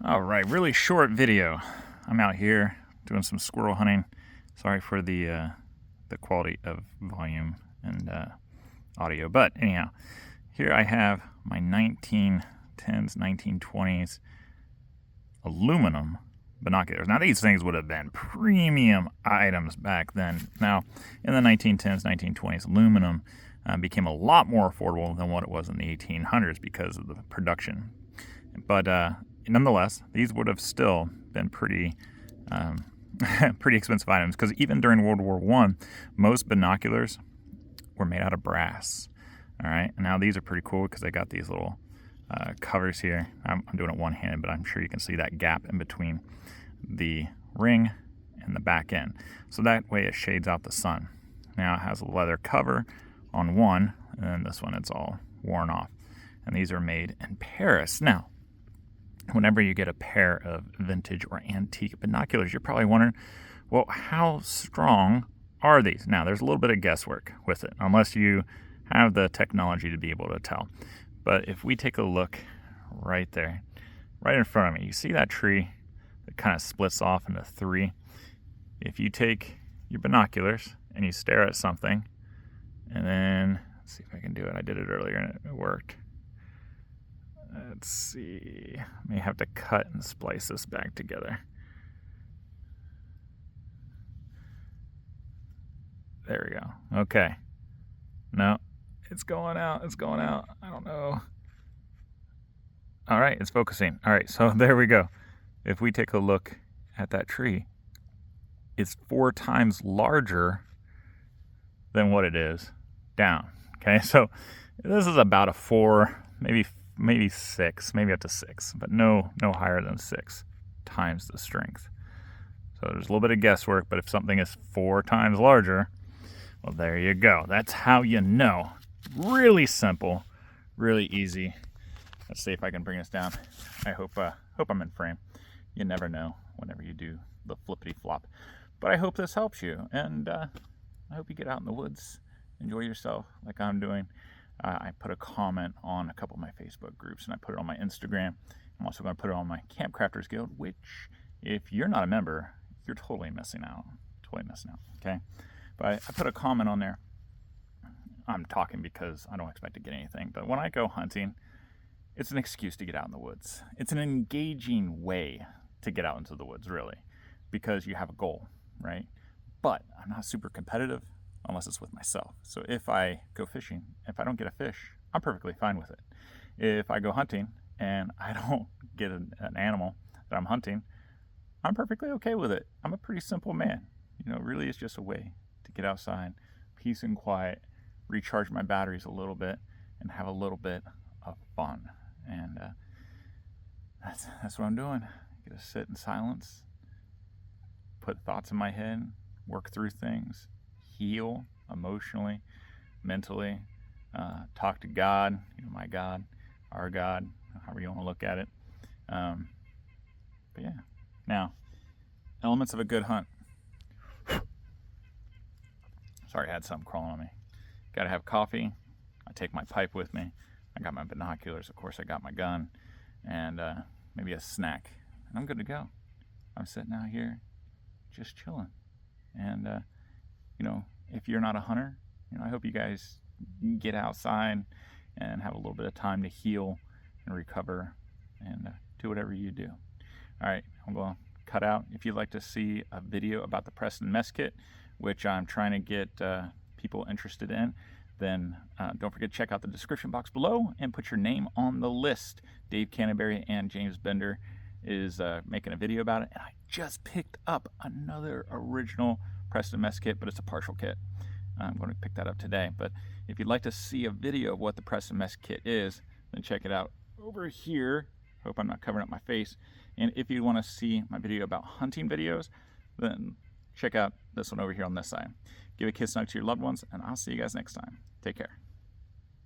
All right, really short video. I'm out here doing some squirrel hunting. Sorry for the quality of volume and audio, but anyhow, here I have my 1910s, 1920s aluminum binoculars. Now these things would have been premium items back then. Now in the 1910s, 1920s, aluminum became a lot more affordable than what it was in the 1800s because of the production. But nonetheless, these would have still been pretty pretty expensive items, because even during World War I, most binoculars were made out of brass. All right, and now these are pretty cool because they got these little covers here. I'm doing it one-handed, but I'm sure you can see that gap in between the ring and the back end. So that way it shades out the sun. Now it has a leather cover on one, and then this one, it's all worn off. And these are made in Paris. Now, whenever you get a pair of vintage or antique binoculars, you're probably wondering, well, how strong are these? Now, there's a little bit of guesswork with it, unless you have the technology to be able to tell. But if we take a look right there, right in front of me, you see that tree that kind of splits off into three? If you take your binoculars and you stare at something, and then, let's see if I can do it. I did it earlier and it worked. Let's see. I may have to cut and splice this back together. There we go. Okay. No, it's going out. It's going out. I don't know. All right, it's focusing. All right, so there we go. If we take a look at that tree, it's 4 times larger than what it is down. Okay, so this is about a 4, maybe 6, maybe up to 6, but no higher than 6 times the strength. So there's a little bit of guesswork, but if something is 4 times larger, well, there you go. That's how you know. Really simple, really easy. Let's see if I can bring this down. I hope I'm in frame. You never know whenever you do the flippity flop. But I hope this helps you, and I hope you get out in the woods, enjoy yourself like I'm doing. I put a comment on a couple of my Facebook groups, and I put it on my Instagram. I'm also going to put it on my Camp Crafters Guild, which, if you're not a member, you're totally missing out. Okay? But I put a comment on there. I'm talking because I don't expect to get anything. But when I go hunting, it's an excuse to get out in the woods. It's an engaging way to get out into the woods, really, because you have a goal, right? But I'm not super competitive unless it's with myself. So if I go fishing, if I don't get a fish, I'm perfectly fine with it. If I go hunting and I don't get an animal that I'm hunting, I'm perfectly okay with it. I'm a pretty simple man. You know, really, it's just a way to get outside, peace and quiet, recharge my batteries a little bit, and have a little bit of fun. And that's what I'm doing. I get to sit in silence, put thoughts in my head, work through things, heal emotionally, mentally, talk to God, my God, our God, however you want to look at it. But yeah, now, elements of a good hunt. Sorry, I had something crawling on me. Got to have coffee. I take my pipe with me. I got my binoculars. Of course, I got my gun, and maybe a snack. And I'm good to go. I'm sitting out here just chilling. And if you're not a hunter, I hope you guys get outside and have a little bit of time to heal and recover and do whatever you do. All right, I'm going to cut out. If you'd like to see a video about the Preston Mess Kit, which I'm trying to get people interested in, then don't forget to check out the description box below and put your name on the list. Dave Canterbury and James Bender is making a video about it, and I just picked up another original Preston Mess Kit, but it's a partial kit. I'm going to pick that up today. But if you'd like to see a video of what the Preston Mess Kit is, then check it out over here. Hope I'm not covering up my face. And if you want to see my video about hunting videos, then check out this one over here on this side. Give a kiss out to your loved ones, and I'll see you guys next time. Take care.